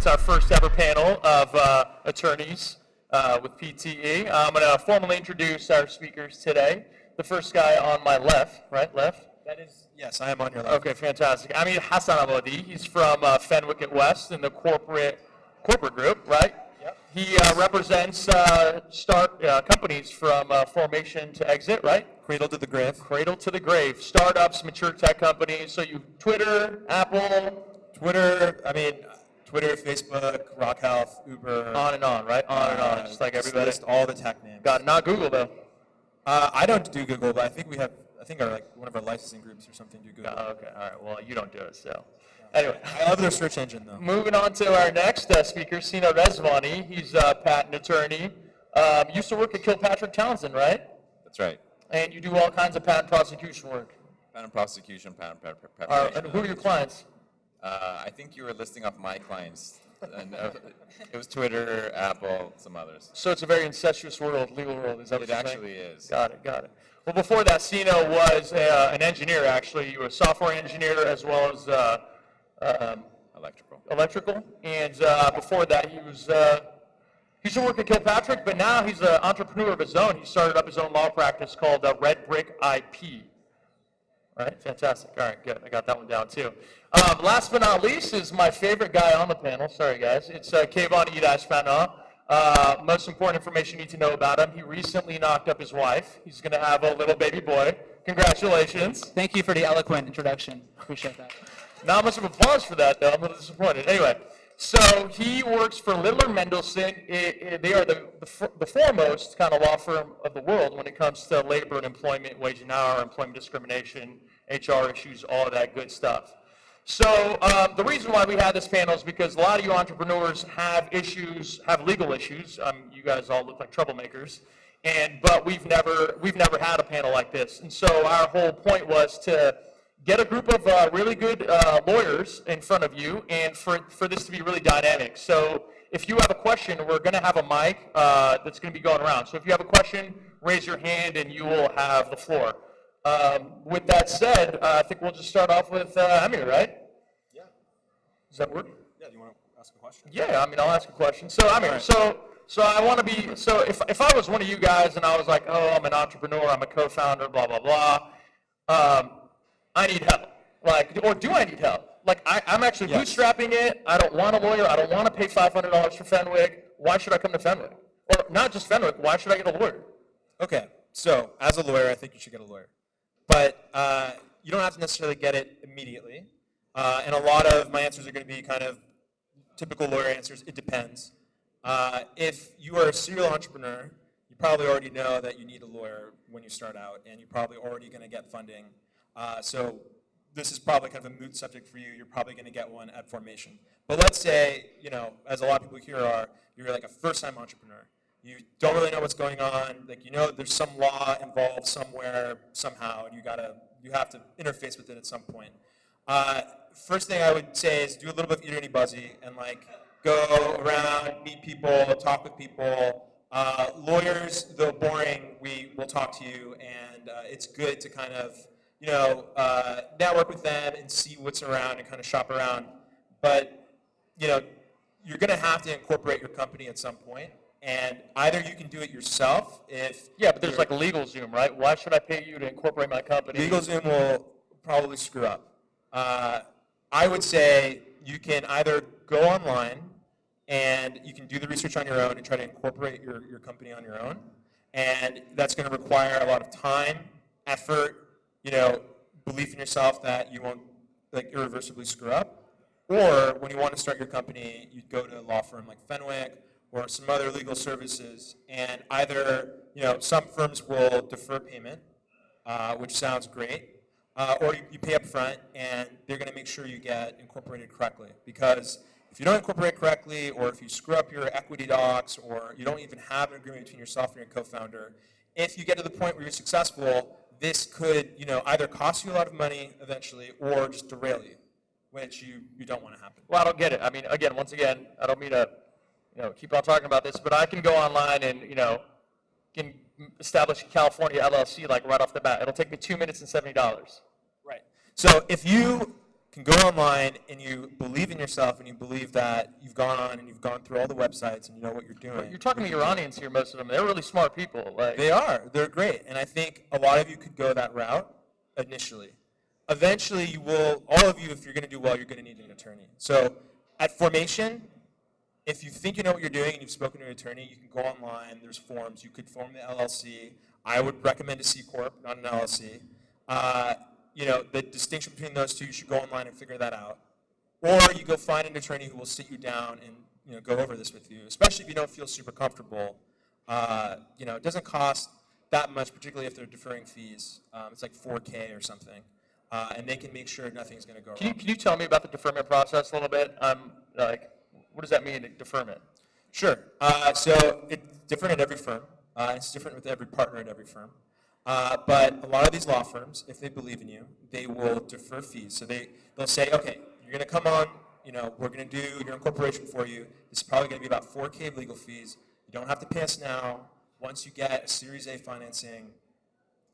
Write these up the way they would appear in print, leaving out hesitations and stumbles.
our first ever panel of attorneys with PTE. I'm going to formally introduce our speakers today. The first guy on my left, right? Left? That is, yes, I am on your left. Okay, fantastic. I mean Hassan Abadi. He's from Fenwick at West in the corporate group, right? Yep. He represents start companies from formation to exit, right? Cradle to the grave. Cradle to the grave. Startups, mature tech companies. So you Twitter, Apple, Twitter, Facebook, Rock Health, Uber. on and on, right? On and on, just like everybody. List all the tech names. Got it. Not Google though. I don't do Google, but I think our one of our licensing groups or something do Google. Oh, okay, all right. Well, you don't do it, so. Anyway. I love their search engine though. Moving on to our next speaker, Sina Rezvani. He's a patent attorney. Used to work at Kilpatrick Townsend, right? That's right. And you do all kinds of patent prosecution work. Patent prosecution, patent preparation. And who are your clients? I think you were listing off my clients. And, it was Twitter, Apple, some others. So it's a very incestuous world, legal world. Is that what It you're saying? actually is. Got it. Well, before that, Sina was an engineer, actually. You were a software engineer as well as electrical. And before that, he used to work at Kilpatrick, but now he's an entrepreneur of his own. He started up his own law practice called Red Brick IP. All right, fantastic. All right, good. I got that one down, too. Last but not least is my favorite guy on the panel. Sorry, guys. It's Kayvon Idashfana. Most important information you need to know about him. He recently knocked up his wife. He's going to have a little baby boy. Congratulations. Thank you for the eloquent introduction. Appreciate that. Not much of applause for that, though. I'm a little disappointed. Anyway, so he works for Littler Mendelsohn. They are the foremost kind of law firm of the world when it comes to labor and employment, wage and hour, employment discrimination, HR issues, all of that good stuff. So the reason why we had this panel is because a lot of you entrepreneurs have legal issues. You guys all look like troublemakers, but we've never had a panel like this. And so our whole point was to get a group of really good lawyers in front of you, and for this to be really dynamic. So if you have a question, we're going to have a mic that's going to be going around. So if you have a question, raise your hand, and you will have the floor. With that said, I think we'll just start off with Amir, right? Yeah. Does that work? Yeah, do you want to ask a question? Yeah, I'll ask a question. So Amir, right. so I want to be, so if I was one of you guys and I was like, oh, I'm an entrepreneur, I'm a co-founder, blah, blah, blah, I need help. Or do I need help? I'm actually bootstrapping it. I don't want a lawyer. I don't want to pay $500 for Fenwick. Why should I come to Fenwick? Or not just Fenwick, why should I get a lawyer? Okay, so as a lawyer, I think you should get a lawyer. But you don't have to necessarily get it immediately. And a lot of my answers are going to be kind of typical lawyer answers. It depends. If you are a serial entrepreneur, you probably already know that you need a lawyer when you start out, and you're probably already going to get funding. So this is probably kind of a moot subject for you. You're probably going to get one at formation. But let's say, as a lot of people here are, you're like a first-time entrepreneur. You don't really know what's going on. There's some law involved somewhere, somehow, and you have to interface with it at some point. First thing I would say is do a little bit of eater buzzy and go around, meet people, talk with people. Lawyers, though boring, we will talk to you, and it's good to kind of network with them and see what's around and kind of shop around. But you're going to have to incorporate your company at some point. And either you can do it yourself but there's LegalZoom, right? Why should I pay you to incorporate my company? LegalZoom will probably screw up. I would say you can either go online and you can do the research on your own and try to incorporate your company on your own. And that's going to require a lot of time, effort, belief in yourself that you won't irreversibly screw up. Or when you want to start your company, you go to a law firm like Fenwick or some other legal services, and either some firms will defer payment, which sounds great, or you pay up front, and they're going to make sure you get incorporated correctly. Because if you don't incorporate correctly, or if you screw up your equity docs, or you don't even have an agreement between yourself and your co-founder, if you get to the point where you're successful, this could either cost you a lot of money eventually, or just derail you, which you don't want to happen. Well, I don't get it. I mean, once again, I don't mean to keep on talking about this, but I can go online and, can establish a California LLC right off the bat. It'll take me 2 minutes and $70. Right. So if you can go online and you believe in yourself and you believe that you've gone on and you've gone through all the websites and you know what you're doing. You're talking to your audience here, most of them. They're really smart people. Like, They are. They're great. And I think a lot of you could go that route initially. Eventually, you will, all of you, if you're going to do well, you're going to need an attorney. So at formation, if you think you know what you're doing and you've spoken to an attorney, you can go online. There's forms. You could form the LLC. I would recommend a C Corp, not an LLC. The distinction between those two, you should go online and figure that out. Or you go find an attorney who will sit you down and go over this with you, especially if you don't feel super comfortable. It doesn't cost that much, particularly if they're deferring fees. It's like $4K or something. And they can make sure nothing's going to go wrong. can you tell me about the deferment process a little bit? What does that mean, deferment? Sure. So it's different at every firm. It's different with every partner at every firm. But a lot of these law firms, if they believe in you, they will defer fees. So they'll say, okay, you're going to come on, we're going to do your incorporation for you. This is probably going to be about $4K of legal fees. You don't have to pay us now. Once you get a Series A financing,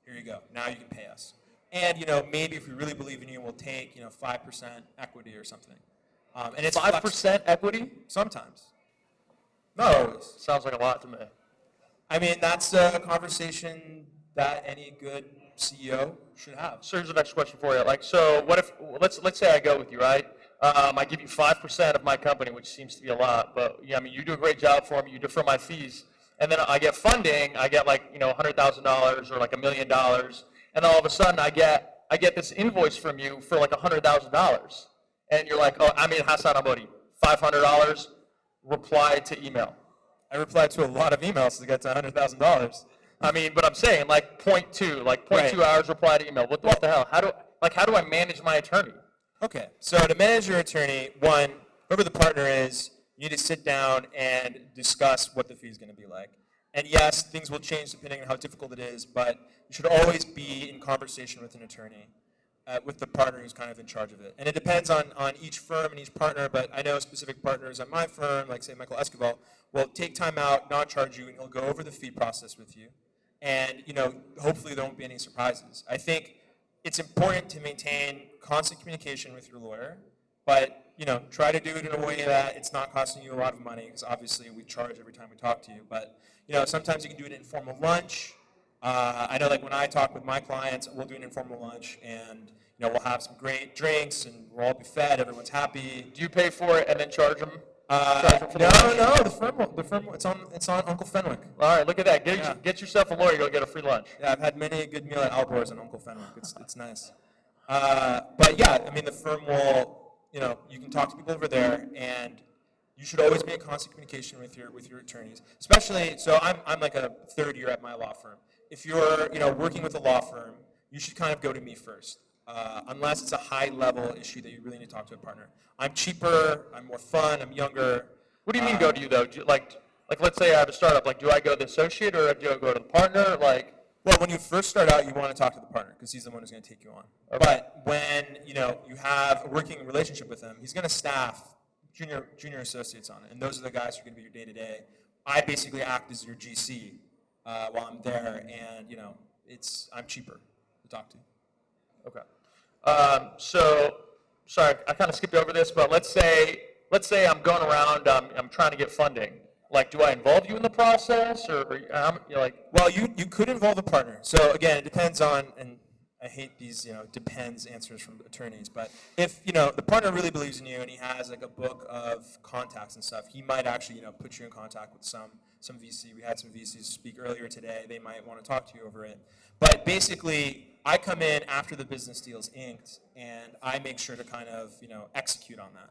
here you go. Now you can pay us. And, maybe if we really believe in you, we'll take, 5% equity or something. And it's 5% equity? Sometimes. Not always. Sounds like a lot to me. I mean, that's a conversation that any good CEO should have. So here's the next question for you. So what if, let's say I go with you, right? I give you 5% of my company, which seems to be a lot, but you do a great job for me. You defer my fees, and then I get funding. I get $100,000 or $1 million, and all of a sudden I get this invoice from you for $100,000, and you're like, oh, Hassan Abodi, $500, reply to email. I replied to a lot of emails to get to $100,000. But I'm saying, 0.2 Right. hours reply to email. What the hell? How do I manage my attorney? Okay, so to manage your attorney, one, whoever the partner is, you need to sit down and discuss what the fee is going to be like. And yes, things will change depending on how difficult it is, but you should always be in conversation with an attorney, with the partner who's kind of in charge of it. And it depends on each firm and each partner, but I know specific partners at my firm, like say Michael Escobar, will take time out, not charge you, and he'll go over the fee process with you. And hopefully there won't be any surprises. I think it's important to maintain constant communication with your lawyer, but try to do it in a way that it's not costing you a lot of money, because obviously we charge every time we talk to you. But sometimes you can do an informal lunch. I know when I talk with my clients, we'll do an informal lunch, and we'll have some great drinks, and we'll all be fed. Everyone's happy. Do you pay for it and then charge them? No, the firm, it's on Uncle Fenwick. All right, look at that. Get yourself a lawyer. Go get a free lunch. Yeah, I've had many a good meal at Albor's on Uncle Fenwick. It's nice. But yeah, the firm will, you can talk to people over there, and you should always be in constant communication with your attorneys. Especially, so I'm like a third year at my law firm. If you're working with a law firm, you should kind of go to me first. Unless it's a high-level issue that you really need to talk to a partner. I'm cheaper, I'm more fun, I'm younger. What do you mean go to you, though? Let's say I have a startup. Do I go to the associate or do I go to the partner? Well, when you first start out, you want to talk to the partner because he's the one who's going to take you on. Okay. But when you have a working relationship with him, he's going to staff junior associates on it, and those are the guys who are going to be your day-to-day. I basically act as your GC while I'm there, and I'm cheaper to talk to. Okay. Sorry, I kind of skipped over this, but let's say I'm going around, I'm trying to get funding. Do I involve you in the process, or Well, you could involve a partner. So again, it depends on, and I hate these depends answers from attorneys, but if the partner really believes in you and he has a book of contacts and stuff, he might actually put you in contact with some VC. We had some VCs speak earlier today. They might want to talk to you over it. But basically, I come in after the business deal's inked, and I make sure to kind of execute on that.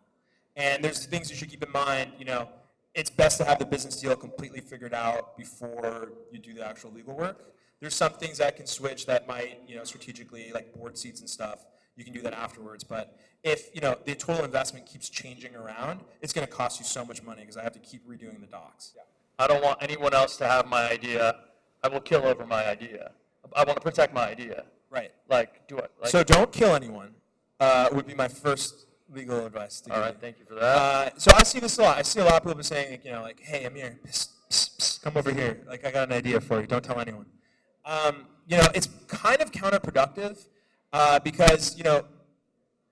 And there's things you should keep in mind. It's best to have the business deal completely figured out before you do the actual legal work. There's some things that can switch that might, strategically, like board seats and stuff, you can do that afterwards. But if, the total investment keeps changing around, it's going to cost you so much money because I have to keep redoing the docs. Yeah. I don't want anyone else to have my idea. I will kill over my idea. I want to protect my idea. Right. So don't kill anyone would be my first legal advice to give you. All right, thank you for that. So I see this a lot. I see a lot of people saying, hey, Amir, come over here. I got an idea for you. Don't tell anyone. It's kind of counterproductive because,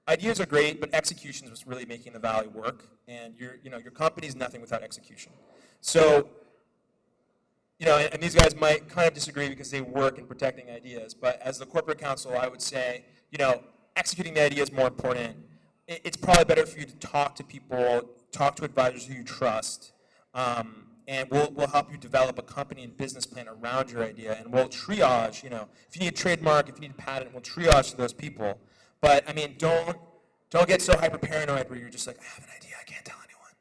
ideas are great, but execution is what's really making the value work. And your company is nothing without execution. So, and these guys might kind of disagree because they work in protecting ideas. But as the corporate counsel, I would say, executing the idea is more important. It's probably better for you to talk to people, talk to advisors who you trust, and we'll help you develop a company and business plan around your idea. And we'll triage, if you need a trademark, if you need a patent, we'll triage to those people. But I mean, don't get so hyper paranoid where you're just like, I have an idea, I can't tell anyone.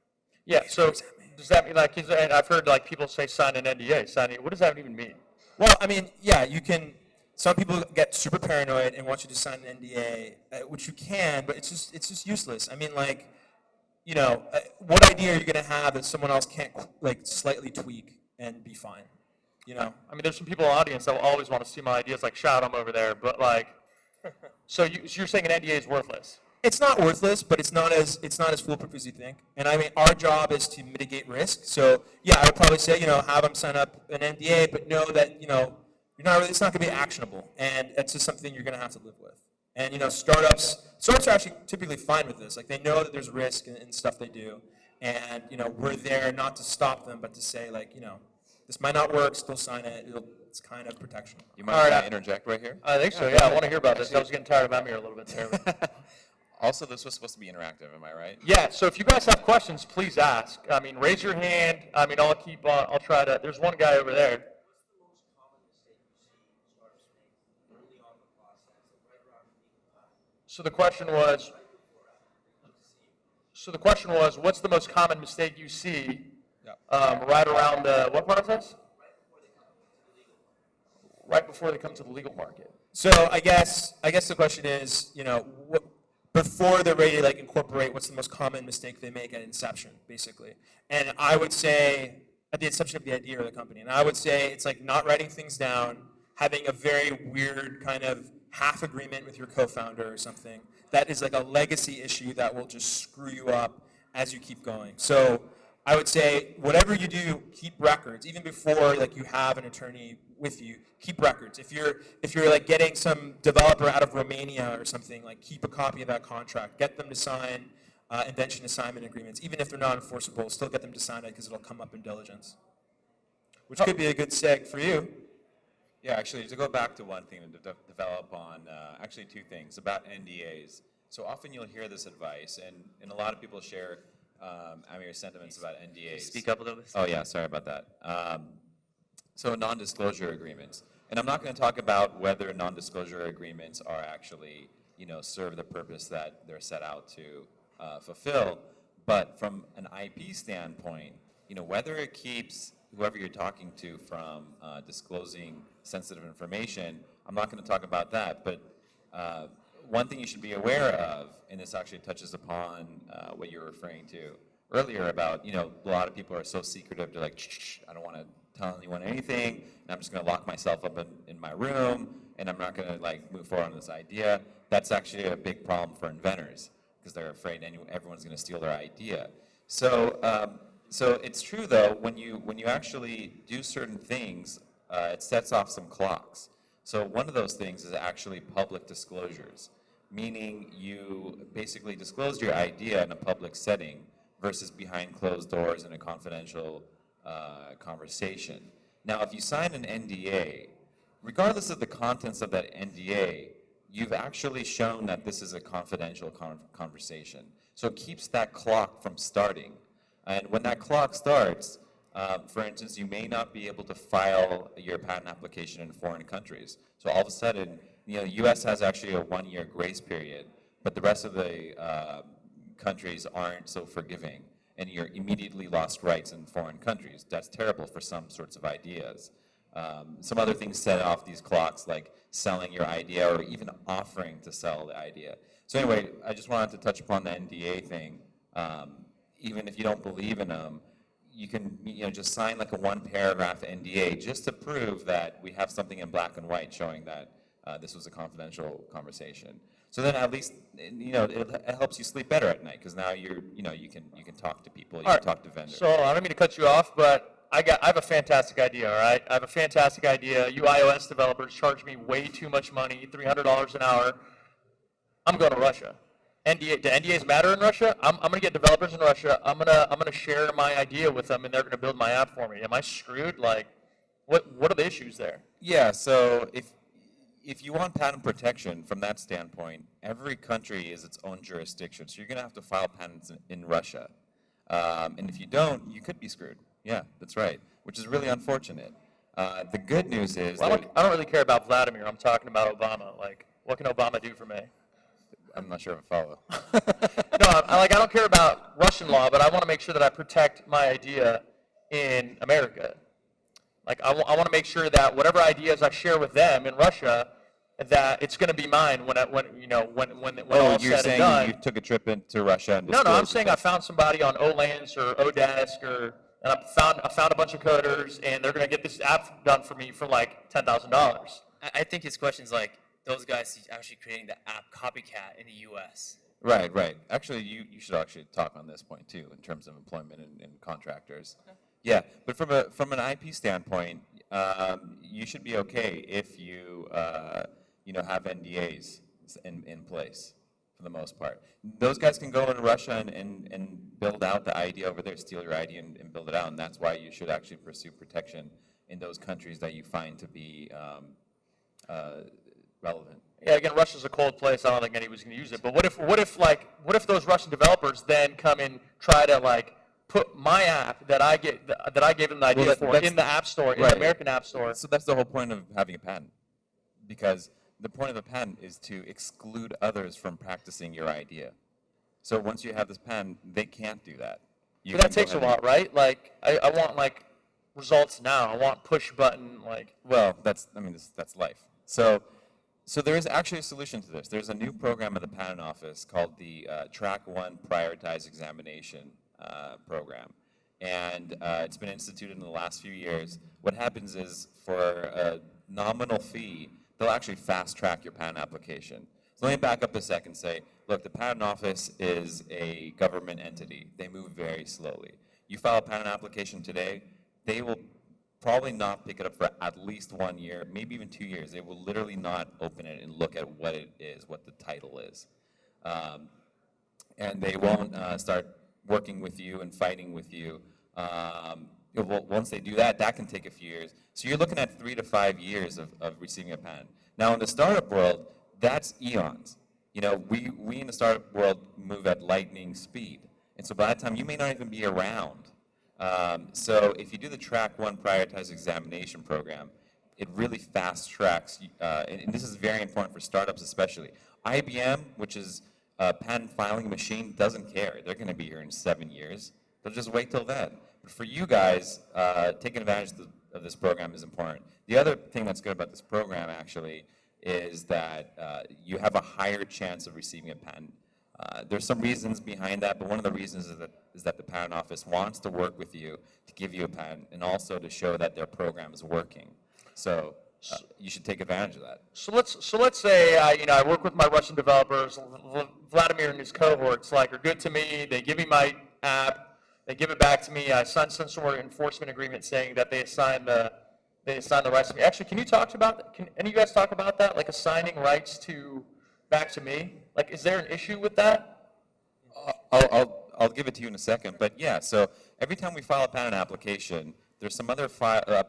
Yeah, so does that mean, like, and I've heard, like, people say sign an NDA. What does that even mean? Well, I mean, yeah, you can. Some people get super paranoid and want you to sign an NDA, which you can, but it's just useless. I mean, like, what idea are you going to have that someone else can't, like, slightly tweak and be fine? I mean, there's some people in the audience that will always want to see my ideas, like, shout them over there, but, like, so you're saying an NDA is worthless? It's not worthless, but it's not as foolproof as you think. And I mean, our job is to mitigate risk. So yeah, I would probably say, have them sign up an NDA, but know that it's not going to be actionable, and it's just something you're going to have to live with. And startups are actually typically fine with this. Like, they know that there's risk in stuff they do, and we're there not to stop them, but to say, like, this might not work, still sign it. It's kind of protection. You mind if I interject right here? I think so, yeah. I want to hear about this. I was getting tired of Emir a little bit there. Also, this was supposed to be interactive, am I right? Yeah, so if you guys have questions, please ask. I mean, raise your hand. I mean, I'll try to, there's one guy over there. So the question was, what's the most common mistake you see right around what process? Right before they come to the legal market. So I guess the question is, before they're ready to, like, incorporate, what's the most common mistake they make at inception, basically? And I would say at the inception of the idea or the company, and I would say it's like not writing things down, having a very weird kind of half agreement with your co-founder or something. That is like a legacy issue that will just screw you up as you keep going. So I would say whatever you do, keep records. Even before, like, you have an attorney with you, keep records. If you're like getting some developer out of Romania or something, like, keep a copy of that contract. Get them to sign invention assignment agreements. Even if they're not enforceable, still get them to sign it because it'll come up in diligence. Which could be a good seg for you. Yeah, actually, to go back to one thing to develop on, actually two things about NDAs. So often you'll hear this advice, and a lot of people share Amir's sentiments about NDAs. Speak up a little bit. Oh yeah, sorry about that. So non-disclosure agreements, and I'm not going to talk about whether non-disclosure agreements are actually, serve the purpose that they're set out to fulfill, but from an IP standpoint, whether it keeps whoever you're talking to from disclosing sensitive information, I'm not going to talk about that, but one thing you should be aware of, and this actually touches upon what you're referring to earlier about, a lot of people are so secretive, they're like, shh, I don't want to tell anyone anything, and I'm just going to lock myself up in my room, and I'm not going to, like, move forward on this idea. That's actually a big problem for inventors, because they're afraid everyone's going to steal their idea. So it's true, though, when you actually do certain things, it sets off some clocks. So one of those things is actually public disclosures, meaning you basically disclose your idea in a public setting versus behind closed doors in a confidential conversation. Now, if you sign an NDA, regardless of the contents of that NDA, you've actually shown that this is a confidential conversation. So it keeps that clock from starting. And when that clock starts, for instance, you may not be able to file your patent application in foreign countries. So all of a sudden, the U.S. has actually a 1-year grace period, but the rest of the countries aren't so forgiving, and you're immediately lost rights in foreign countries. That's terrible for some sorts of ideas. Some other things set off these clocks, like selling your idea or even offering to sell the idea. So anyway, I just wanted to touch upon the NDA thing. Even if you don't believe in them, you can just sign like a 1-paragraph NDA just to prove that we have something in black and white showing that this was a confidential conversation. So then at least it helps you sleep better at night because now you can talk to people, you can talk to vendors. So I don't mean to cut you off, but I have a fantastic idea, all right? I have a fantastic idea. You iOS developers charge me way too much money, $300 an hour. I'm going to Russia. NDA, do NDAs matter in Russia? I'm gonna get developers in Russia. I'm gonna share my idea with them, and they're gonna build my app for me. Am I screwed? Like, what are the issues there? Yeah, so if you want patent protection from that standpoint, every country is its own jurisdiction. So you're going to have to file patents in Russia. And if you don't, you could be screwed. Yeah, that's right, which is really unfortunate. The good news is Well, that I don't really care about Vladimir. I'm talking about Obama. Like, what can Obama do for me? I'm not sure if I follow. No, I don't care about Russian law, but I want to make sure that I protect my idea in America. Like, I want to make sure that whatever ideas I share with them in Russia, that it's going to be mine when Oh, all's you're said and saying done. you took a trip into Russia and No, I'm disclosed saying it. I found somebody on Olance or Odesk, and I found a bunch of coders, and they're going to get this app done for me for like $10,000. I think his question is like those guys actually creating the app copycat in the U.S. Right, right. Actually, you should actually talk on this point too, in terms of employment and contractors. Yeah, but from an IP standpoint, you should be okay if you have NDAs in place for the most part. Those guys can go into Russia and build out the idea over there, steal your idea and build it out, and that's why you should actually pursue protection in those countries that you find to be relevant. Yeah, again, Russia's a cold place. I don't think anybody's going to use it. But what if those Russian developers then come and try to like put my app that I gave them the idea for that's- in the App Store, in right. the American App Store? So that's the whole point of having a patent, because the point of a patent is to exclude others from practicing your idea. So once you have this patent, they can't do that. You But that can go takes a ahead lot, right? Like, I want like results now. I want push button like. Well, that's life. So there is actually a solution to this. There's a new program at the Patent Office called the Track 1 Prioritized Examination program. And it's been instituted in the last few years. What happens is, for a nominal fee, they'll actually fast track your patent application. So let me back up a second and say, look, the Patent Office is a government entity. They move very slowly. You file a patent application today, they will probably not pick it up for at least 1 year, maybe even 2 years. They will literally not open it and look at what it is, what the title is. And they won't start working with you and fighting with you. Once they do that, that can take a few years. So you're looking at 3 to 5 years of receiving a patent. Now, in the startup world, that's eons. We in the startup world move at lightning speed. And so by that time, you may not even be around. So if you do the Track 1 Prioritized Examination program, it really fast tracks, and this is very important for startups especially. IBM, which is a patent filing machine, doesn't care. They're going to be here in 7 years. They'll just wait till then. But for you guys, taking advantage of this program is important. The other thing that's good about this program, actually, is that you have a higher chance of receiving a patent. There's some reasons behind that, but one of the reasons is that the Patent Office wants to work with you to give you a patent and also to show that their program is working. So you should take advantage of that. So let's say I work with my Russian developers. Vladimir and his cohorts are good to me. They give me my app. They give it back to me. I sign some sort of enforcement agreement saying that they assign the rights to me. Actually, can you talk about that? Can any of you guys talk about that? Like assigning rights back to me? Like, is there an issue with that? I'll give it to you in a second, but yeah, so every time we file a patent application, there's some other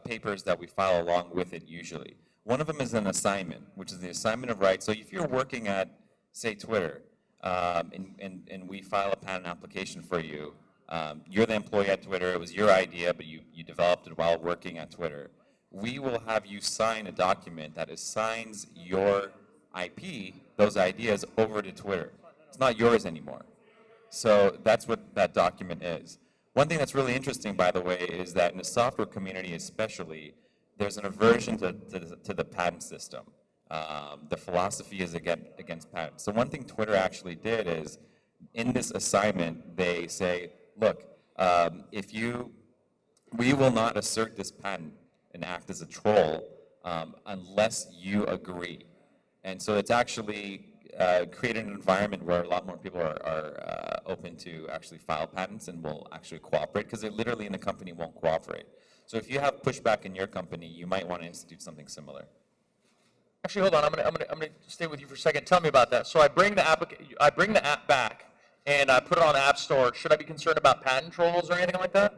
papers that we file along with it usually. One of them is an assignment, which is the assignment of rights. So if you're working at, say, Twitter, and we file a patent application for you, you're the employee at Twitter, it was your idea, but you developed it while working at Twitter. We will have you sign a document that assigns your IP, those ideas, over to Twitter. It's not yours anymore. So that's what that document is. One thing that's really interesting, by the way, is that in the software community especially, there's an aversion to the patent system. The philosophy is against patents. So one thing Twitter actually did is, in this assignment, they say, look, we will not assert this patent and act as a troll unless you agree. And so it's actually created an environment where a lot more people are open to actually file patents and will actually cooperate, because they literally in the company won't cooperate. So if you have pushback in your company, you might want to institute something similar. Actually, hold on. I'm gonna stay with you for a second. Tell me about that. So I bring the app back, and I put it on the App Store. Should I be concerned about patent trolls or anything like that?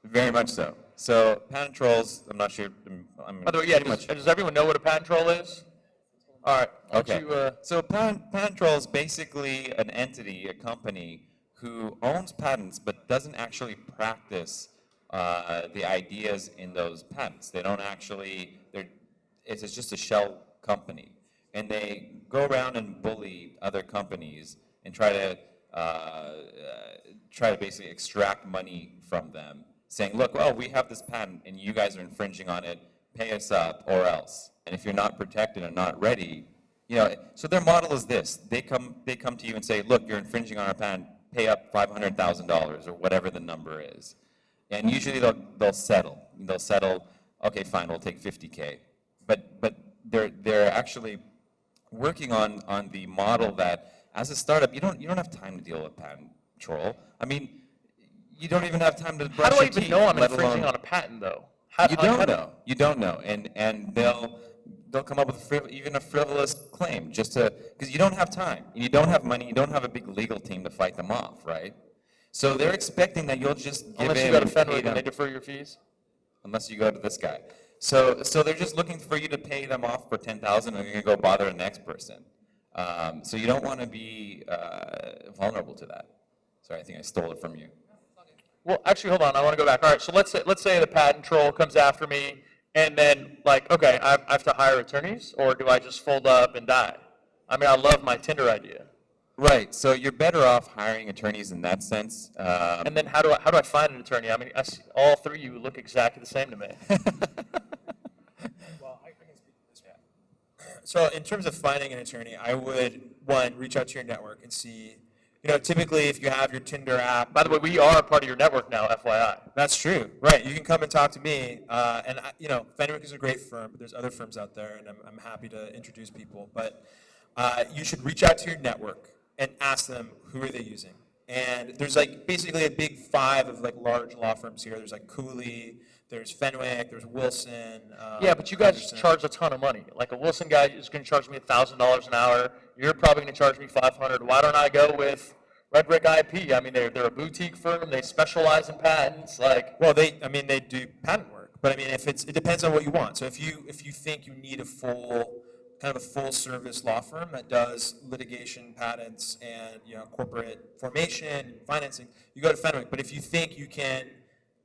Very much so. So patent trolls, I'm not sure. By the way, yeah. Does everyone know what a patent troll is? All right. Why don't Okay. you, So patent troll is basically an entity, a company who owns patents but doesn't actually practice the ideas in those patents. They don't actually. It's just a shell company, and they go around and bully other companies and try to basically extract money from them, saying, "Look, well, we have this patent, and you guys are infringing on it. Pay us up, or else." And if you're not protected and not ready, so their model is this: they come to you and say, "Look, you're infringing on our patent. Pay up $500,000 or whatever the number is." And usually they'll settle. They'll settle. Okay, fine, we'll take 50K. But they're actually working on the model that as a startup you don't have time to deal with patent troll. I mean, you don't even have time to brush how do I your even teeth, know I'm let infringing alone- on a patent, though? You don't know. You don't know, and they'll come up with even a frivolous claim just to because you don't have time, and you don't have money, you don't have a big legal team to fight them off, right? So they're expecting that you'll just give Unless in you go to and pay Fenwick and them, they defer your fees. unless you go to this guy. So they're just looking for you to pay them off for 10,000, and you're gonna go bother the next person. So you don't want to be vulnerable to that. Sorry, I think I stole it from you. Well, actually, hold on. I want to go back. All right. So let's say the patent troll comes after me, and then okay, I have to hire attorneys, or do I just fold up and die? I mean, I love my Tinder idea. Right. So you're better off hiring attorneys in that sense. And then how do I find an attorney? I mean, all three of you look exactly the same to me. Well, I can speak to this. So in terms of finding an attorney, I would, one, reach out to your network and see, typically if you have your Tinder app. By the way, we are a part of your network now, FYI. That's true. Right. You can come and talk to me. Fenwick is a great firm, but there's other firms out there, and I'm happy to introduce people. But you should reach out to your network and ask them who are they using. And there's basically a big five of large law firms here. There's Cooley, there's Fenwick, there's Wilson. Yeah, but you guys Henderson. charge a ton of money. Like a Wilson guy is going to charge me $1,000 an hour. You're probably going to charge me $500. Why don't I go with Red Brick IP? I mean, they're a boutique firm. They specialize in patents. Well, they do patent work, but I mean, it depends on what you want. So if you think you need a full service law firm that does litigation, patents, and corporate formation, financing, you go to Fenwick. But if you think you can,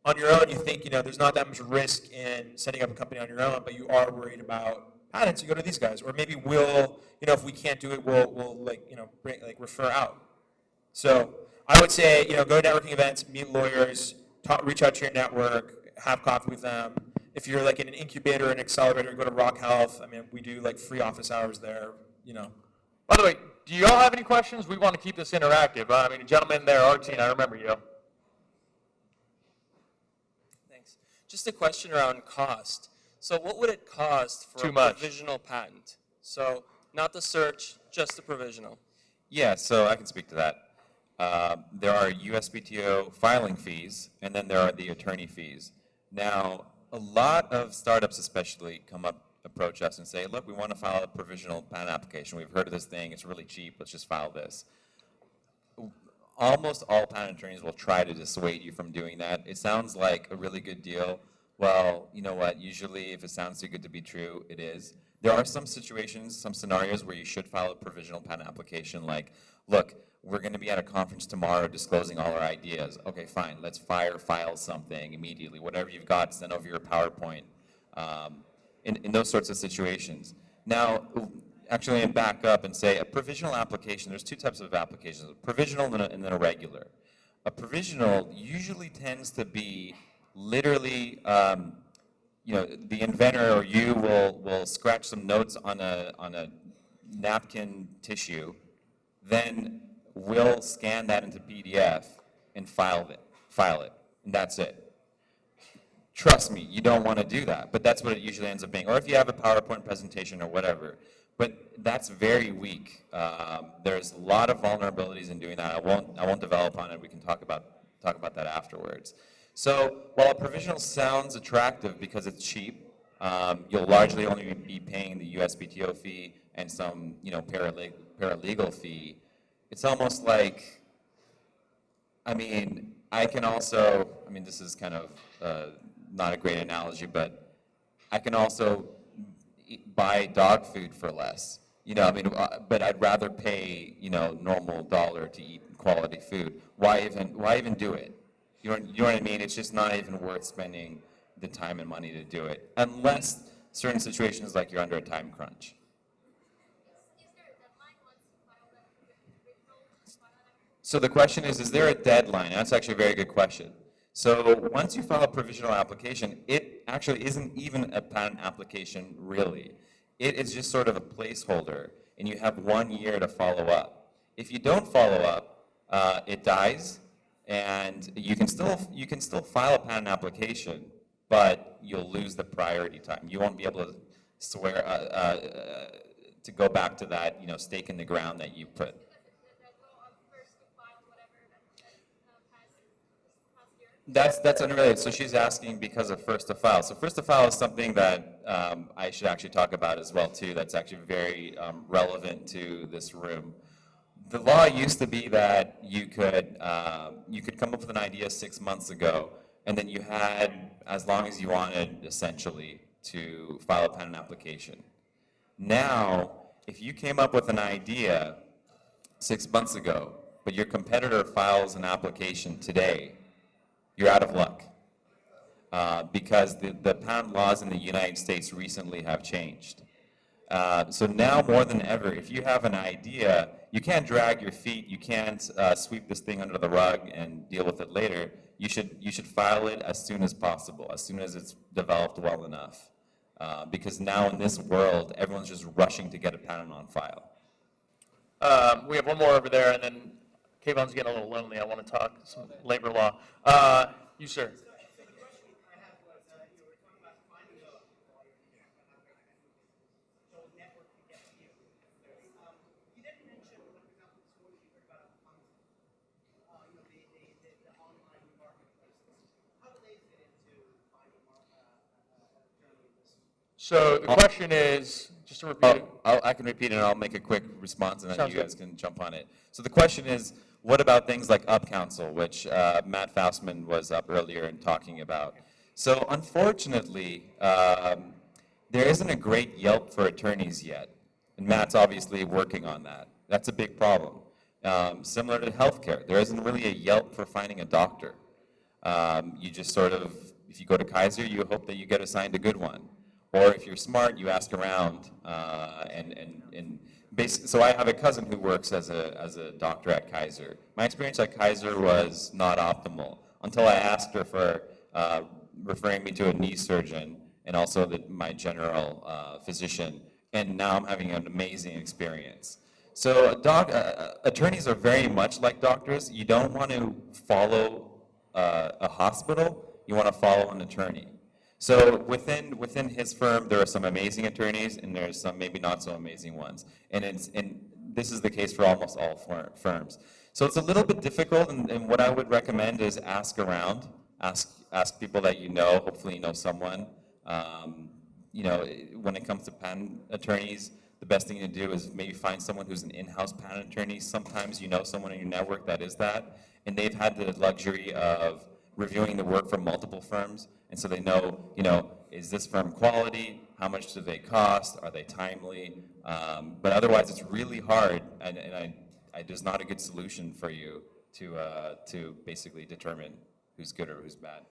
on your own, you think there's not that much risk in setting up a company on your own, but you are worried about patents, you go to these guys. Or maybe we'll, if we can't do it, we'll refer out. So I would say, go to networking events, meet lawyers, reach out to your network, have coffee with them. If you're in an incubator or an accelerator, go to Rock Health. I mean, we do free office hours there. By the way, do you all have any questions? We want to keep this interactive. I mean, gentlemen there, Artine, I remember you. Thanks. Just a question around cost. So what would it cost for Too a much. provisional patent? So not the search, just the provisional. Yeah, so I can speak to that. There are USPTO filing fees, and then there are the attorney fees. Now, a lot of startups especially approach us and say, look, we want to file a provisional patent application. We've heard of this thing. It's really cheap. Let's just file this. Almost all patent attorneys will try to dissuade you from doing that. It sounds like a really good deal. Well, you know what? Usually, if it sounds too good to be true, it is. There are some situations, some scenarios where you should file a provisional patent application like, look, we're going to be at a conference tomorrow disclosing all our ideas. Okay, fine. Let's file something immediately. Whatever you've got, send over your PowerPoint. In those sorts of situations. Now, actually, I'm back up and say a provisional application, there's two types of applications, a provisional and then a regular. A provisional usually tends to be literally, the inventor or you will scratch some notes on a napkin tissue, then we'll scan that into PDF and file it, and that's it. Trust me, you don't want to do that, but that's what it usually ends up being. Or if you have a PowerPoint presentation or whatever, but that's very weak. There's a lot of vulnerabilities in doing that. I won't develop on it. We can talk about that afterwards. So while a provisional sounds attractive because it's cheap, You'll largely only be paying the USPTO fee and some, paralegal fee. It's almost like, this is kind of not a great analogy, but I can also buy dog food for less. But I'd rather pay, normal dollar to eat quality food. Why even do it? You know what I mean? It's just not even worth spending the time and money to do it, unless certain situations like you're under a time crunch. So the question is there a deadline? That's actually a very good question. So once you file a provisional application, it actually isn't even a patent application, really. It is just sort of a placeholder, and you have 1 year to follow up. If you don't follow up, it dies, and you can still file a patent application, but you'll lose the priority time. You won't be able to swear to go back to that, stake in the ground that you put. That's unrelated. So she's asking because of first to file. So first to file is something that I should actually talk about as well too. That's actually very relevant to this room. The law used to be that you could come up with an idea 6 months ago, and then you had as long as you wanted essentially to file a patent application. Now, if you came up with an idea 6 months ago, but your competitor files an application today, you're out of luck. Because the patent laws in the United States recently have changed. So now more than ever, if you have an idea, you can't drag your feet, you can't sweep this thing under the rug and deal with it later. You should file it as soon as possible, as soon as it's developed well enough. Because now in this world, everyone's just rushing to get a patent on file. We have one more over there, and then Kayvon's getting a little lonely. I want to talk some labor law. You, sir. So the question is, just to repeat it. I can repeat it and I'll make a quick response and then Sounds you guys can jump on it. So the question is, what about things like Up Counsel, which Matt Faustman was up earlier and talking about? So unfortunately, there isn't a great Yelp for attorneys yet. And Matt's obviously working on that. That's a big problem. Similar to healthcare, there isn't really a Yelp for finding a doctor. You just sort of, if you go to Kaiser, you hope that you get assigned a good one. Or if you're smart, you ask around, and basically, so I have a cousin who works as a doctor at Kaiser. My experience at Kaiser was not optimal until I asked her for referring me to a knee surgeon and also my general physician, and now I'm having an amazing experience. So attorneys are very much like doctors. You don't want to follow a hospital, you want to follow an attorney. So within his firm, there are some amazing attorneys, and there's some maybe not so amazing ones. And this is the case for almost all firms. So it's a little bit difficult, and what I would recommend is ask around, ask people that you know. Hopefully you know someone. When it comes to patent attorneys, the best thing to do is maybe find someone who's an in-house patent attorney. Sometimes you know someone in your network that is that, and they've had the luxury of reviewing the work from multiple firms, and so they know, is this firm quality? How much do they cost? Are they timely? But otherwise, it's really hard, and there's not a good solution for you to basically determine who's good or who's bad.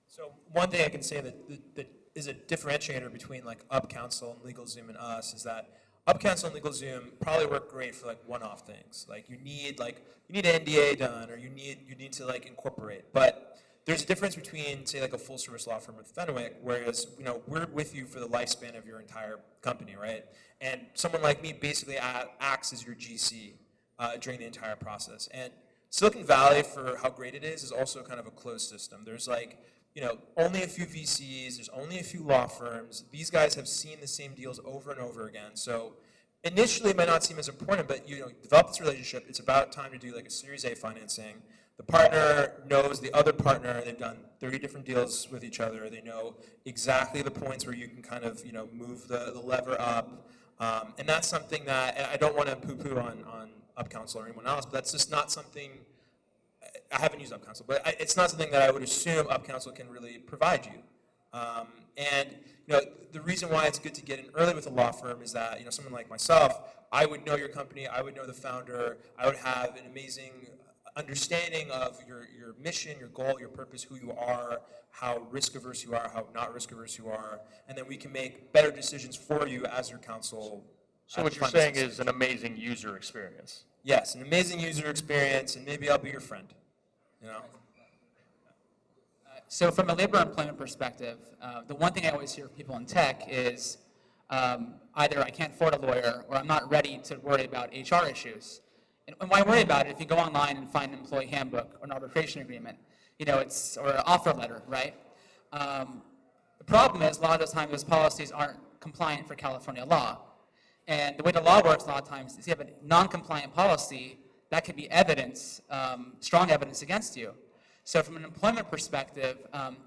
So one thing I can say that is a differentiator between like Up Counsel and LegalZoom and us is that Up Counsel and LegalZoom probably work great for like one-off things. Like you need an NDA done, or you need to like incorporate. But there's a difference between, say, like a full-service law firm with Fenwick, whereas we're with you for the lifespan of your entire company, right? And someone like me basically acts as your GC during the entire process. And Silicon Valley, for how great it is also kind of a closed system. There's like only a few VCs, there's only a few law firms. These guys have seen the same deals over and over again. So initially it might not seem as important, but develop this relationship. It's about time to do like a Series A financing. The partner knows the other partner. They've done 30 different deals with each other. They know exactly the points where you can kind of, move the lever up. And that's something that, and I don't want to poo-poo on UpCounsel or anyone else, but that's just not something, I haven't used UpCounsel, but it's not something that I would assume UpCounsel can really provide you. And the reason why it's good to get in early with a law firm is that someone like myself, I would know your company, I would know the founder, I would have an amazing understanding of your mission, your goal, your purpose, who you are, how risk averse you are, how not risk averse you are, and then we can make better decisions for you as your counsel. So what you're saying is an amazing user experience. Yes, an amazing user experience, and maybe I'll be your friend. So from a labor employment perspective, the one thing I always hear from people in tech is either I can't afford a lawyer or I'm not ready to worry about HR issues. And why worry about it if you go online and find an employee handbook or an arbitration agreement, or an offer letter, right? The problem is a lot of the time those policies aren't compliant for California law. And the way the law works a lot of times is you have a non-compliant policy, that could be evidence, strong evidence against you. So from an employment perspective,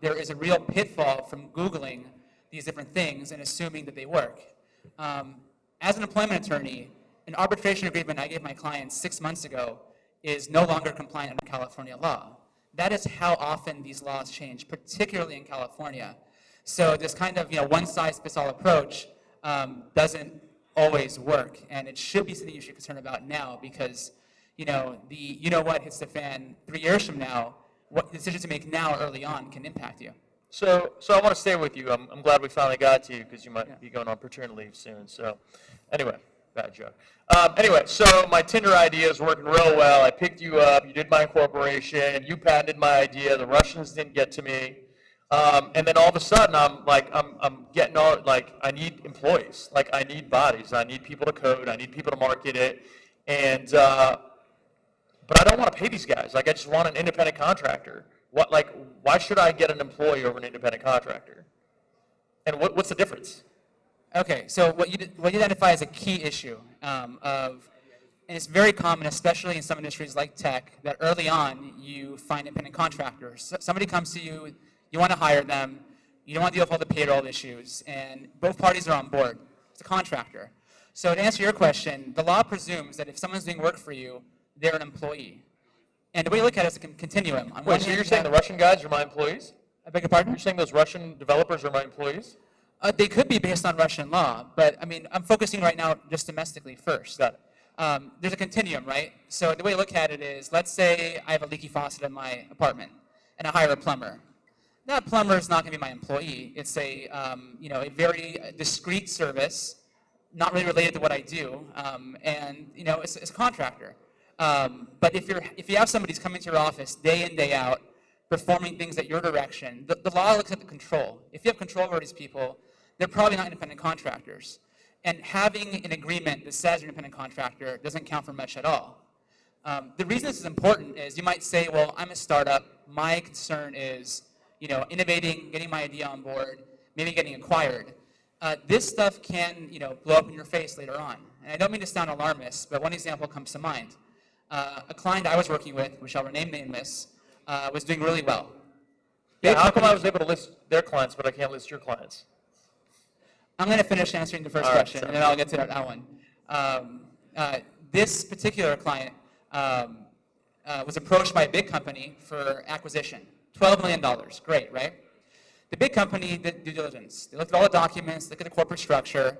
there is a real pitfall from Googling these different things and assuming that they work. As an employment attorney, an arbitration agreement I gave my clients 6 months ago is no longer compliant under California law. That is how often these laws change, particularly in California. So this kind of one-size-fits-all approach doesn't always work, and it should be something you should be concerned about now because what hits the fan 3 years from now, what decisions to make now early on can impact you. So I want to stay with you. I'm glad we finally got to you because you might be going on paternity leave soon. So anyway, bad joke. Anyway, so my Tinder idea is working real well. I picked you up. You did my incorporation. You patented my idea. The Russians didn't get to me. And then all of a sudden, I'm getting I need employees. I need bodies. I need people to code. I need people to market it. And but I don't want to pay these guys. I just want an independent contractor. Why should I get an employee over an independent contractor? And what's the difference? Okay, so what you identify as a key issue and it's very common, especially in some industries like tech, that early on you find independent contractors. Somebody comes to you, you want to hire them, you don't want to deal with all the payroll issues, and both parties are on board. It's a contractor. So to answer your question, the law presumes that if someone's doing work for you, they're an employee. And the way you look at it is a continuum. Wait, so you're saying the Russian guys are my employees? I beg your pardon? You're saying those Russian developers are my employees? They could be based on Russian law, but I'm focusing right now just domestically first. Got it. There's a continuum, right? So the way I look at it is, let's say I have a leaky faucet in my apartment, and I hire a plumber. That plumber is not going to be my employee. It's a very discreet service, not really related to what I do, and it's a contractor. But if you have somebody who's coming to your office day in, day out, performing things at your direction, the law looks at the control. If you have control over these people, they're probably not independent contractors. And having an agreement that says you're an independent contractor doesn't count for much at all. The reason this is important is you might say, well, I'm a startup. My concern is innovating, getting my idea on board, maybe getting acquired. This stuff can blow up in your face later on. And I don't mean to sound alarmist, but one example comes to mind. A client I was working with, which I'll rename nameless, was doing really well. Yeah, how come I was able to list their clients, but I can't list your clients? I'm going to finish answering the first All right, question, sure. and then I'll get to that one. This particular client was approached by a big company for acquisition. $12 million, great, right? The big company did due diligence. They looked at all the documents, looked at the corporate structure,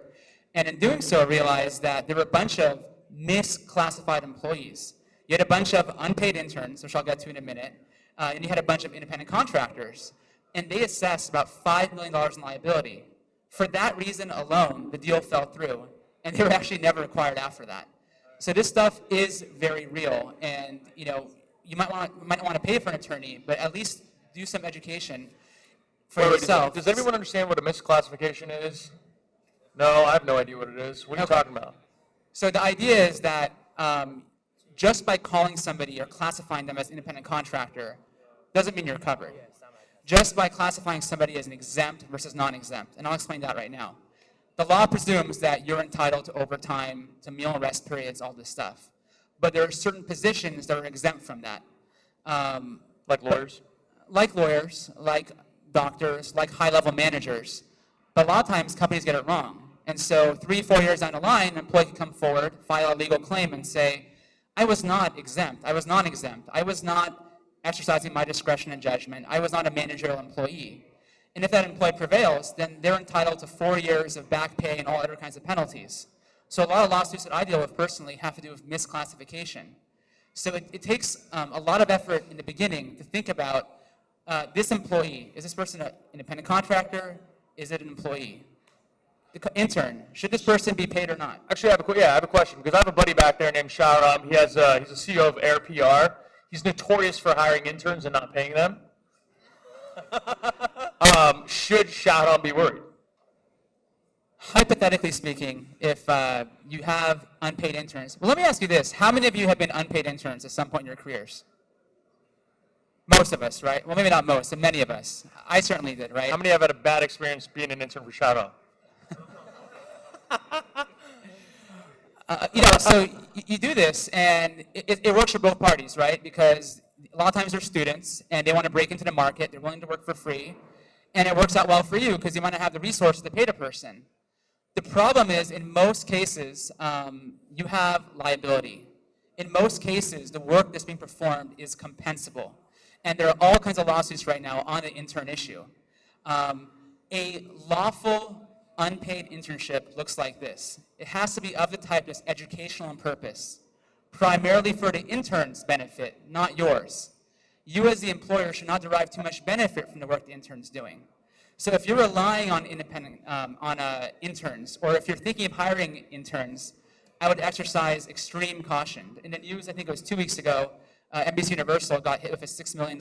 and in doing so realized that there were a bunch of misclassified employees. You had a bunch of unpaid interns, which I'll get to in a minute, and you had a bunch of independent contractors. And they assessed about $5 million in liability. For that reason alone, the deal fell through, and they were actually never acquired after that. So this stuff is very real, and you might not want to pay for an attorney, but at least do some education for yourself. Does everyone understand what a misclassification is? No, I have no idea what it is. What are you talking about? So the idea is that just by calling somebody or classifying them as an independent contractor doesn't mean you're covered. Just by classifying somebody as an exempt versus non-exempt, and I'll explain that right now. The law presumes that you're entitled to overtime, to meal and rest periods, all this stuff. But there are certain positions that are exempt from that. Like lawyers? Like lawyers, like doctors, like high-level managers. But a lot of times companies get it wrong. And so 3-4 years down the line, an employee can come forward, file a legal claim and say, I was not exempt, I was non-exempt, I was not exercising my discretion and judgment, I was not a managerial employee. And if that employee prevails, then they're entitled to 4 years of back pay and all other kinds of penalties. So a lot of lawsuits that I deal with personally have to do with misclassification. So it takes a lot of effort in the beginning to think about this employee. Is this person an independent contractor? Is it an employee? The intern, should this person be paid or not? Actually, I have a question, because I have a buddy back there named Shahram. He's a CEO of Air PR. He's notorious for hiring interns and not paying them. Should Shahram be worried? Hypothetically speaking, if you have unpaid interns, well, let me ask you this. How many of you have been unpaid interns at some point in your careers? Most of us, right? Well, maybe not most, but many of us. I certainly did, right? How many have had a bad experience being an intern for Shahram? So you do this, and it works for both parties, right? Because a lot of times they're students, and they want to break into the market. They're willing to work for free. And it works out well for you, because you want to have the resources to pay the person. The problem is, in most cases, you have liability. In most cases, the work that's being performed is compensable. And there are all kinds of lawsuits right now on the intern issue. A lawful unpaid internship looks like this. It has to be of the type that's educational in purpose, primarily for the intern's benefit, not yours. You as the employer should not derive too much benefit from the work the intern's doing. So if you're relying on interns, or if you're thinking of hiring interns, I would exercise extreme caution. In the news, I think it was 2 weeks ago, NBC Universal got hit with a $6 million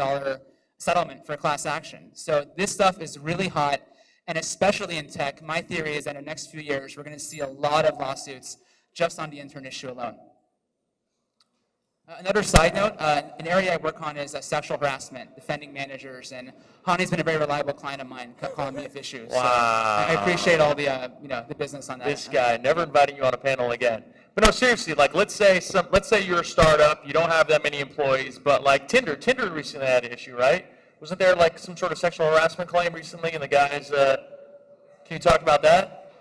settlement for a class action. So this stuff is really hot. And especially in tech, my theory is that in the next few years, we're going to see a lot of lawsuits just on the intern issue alone. Another side note, an area I work on is sexual harassment, defending managers, and Hani's been a very reliable client of mine, calling me with issues. Wow. So I appreciate all the, the business on that. This guy, never inviting you on a panel again. But no, seriously, like let's say you're a startup, you don't have that many employees, but like Tinder recently had an issue, right? Wasn't there like some sort of sexual harassment claim recently, and the guys, can you talk about that?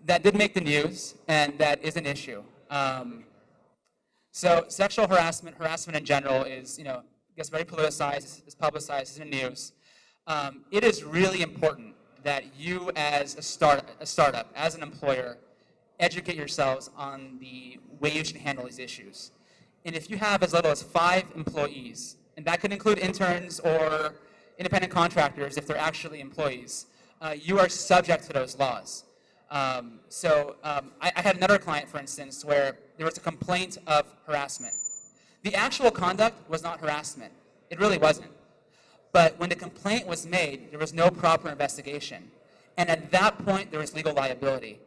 That did make the news, and that is an issue. So sexual harassment in general is, gets very politicized, is publicized, is in the news. It is really important that you as a startup, as an employer, educate yourselves on the way you should handle these issues. And if you have as little as 5 employees, and that could include interns or independent contractors if they're actually employees, you are subject to those laws. I had another client, for instance, where there was a complaint of harassment. The actual conduct was not harassment. It really wasn't. But when the complaint was made, there was no proper investigation. And at that point, there was legal liability.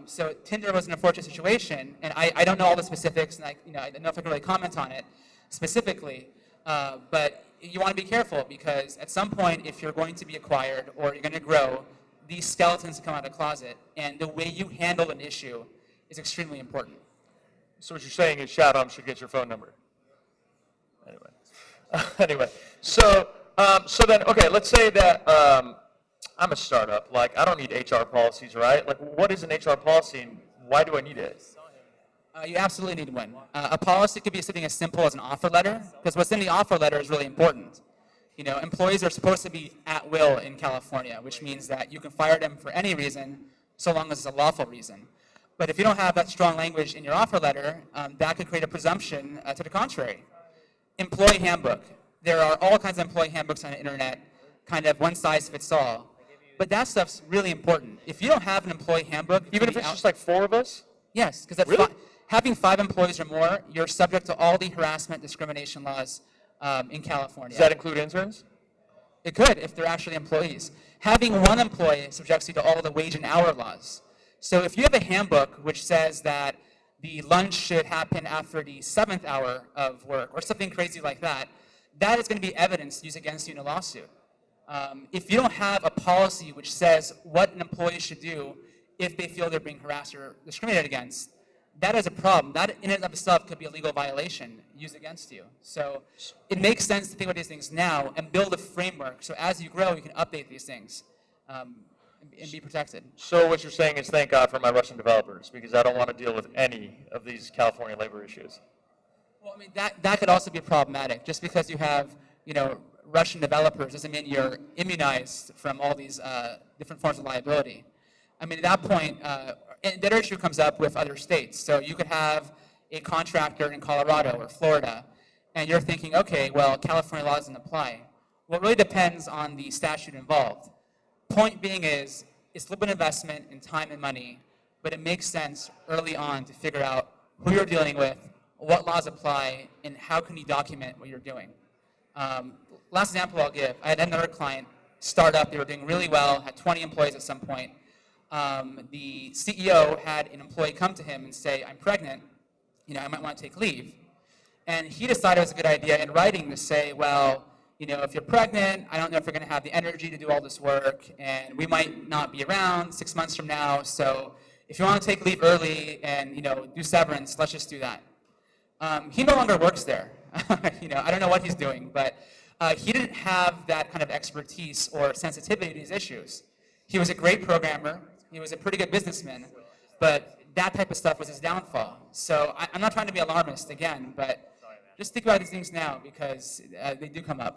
So Tinder was an unfortunate situation, and I don't know all the specifics, and I don't know if I can really comment on it specifically. But you want to be careful, because at some point, if you're going to be acquired or you're going to grow, these skeletons come out of the closet, and the way you handle an issue is extremely important. So what you're saying is Shahram should get your phone number. Anyway, so then, okay, let's say that I'm a startup. Like, I don't need HR policies, right? Like, what is an HR policy, and why do I need it? You absolutely need one. A policy could be something as simple as an offer letter, because what's in the offer letter is really important. Employees are supposed to be at will in California, which means that you can fire them for any reason, so long as it's a lawful reason. But if you don't have that strong language in your offer letter, that could create a presumption to the contrary. Employee handbook. There are all kinds of employee handbooks on the internet, kind of one size fits all. But that stuff's really important. If you don't have an employee handbook, Even if it's just like 4 of us? yes, because Really? having 5 employees or more, you're subject to all the harassment discrimination laws in California. Does that include interns? It could, if they're actually employees. Having 1 employee subjects you to all the wage and hour laws. So if you have a handbook which says that the lunch should happen after the 7th hour of work, or something crazy like that, that is going to be evidence used against you in a lawsuit. If you don't have a policy which says what an employee should do if they feel they're being harassed or discriminated against, that is a problem. That in and of itself could be a legal violation used against you. So it makes sense to think about these things now and build a framework. So as you grow, you can update these things and be protected. So what you're saying is thank God for my Russian developers, because I don't want to deal with any of these California labor issues. Well, I mean, that could also be problematic. Just because you have, Russian developers doesn't mean you're immunized from all these different forms of liability. I mean, at that point, and that issue comes up with other states. So you could have a contractor in Colorado or Florida, and you're thinking, okay, well, California law doesn't apply. Well, it really depends on the statute involved. Point being is, it's a little bit of investment in time and money, but it makes sense early on to figure out who you're dealing with, what laws apply, and how can you document what you're doing. Last example I'll give, I had another client, startup, they were doing really well, had 20 employees at some point. The CEO had an employee come to him and say, I'm pregnant, I might want to take leave. And he decided it was a good idea in writing to say, well, if you're pregnant, I don't know if you're going to have the energy to do all this work, and we might not be around 6 months from now, so if you want to take leave early and, do severance, let's just do that. He no longer works there. I don't know what he's doing, but he didn't have that kind of expertise or sensitivity to these issues. He was a great programmer. He was a pretty good businessman, but that type of stuff was his downfall. So I'm not trying to be alarmist again, but just think about these things now because they do come up.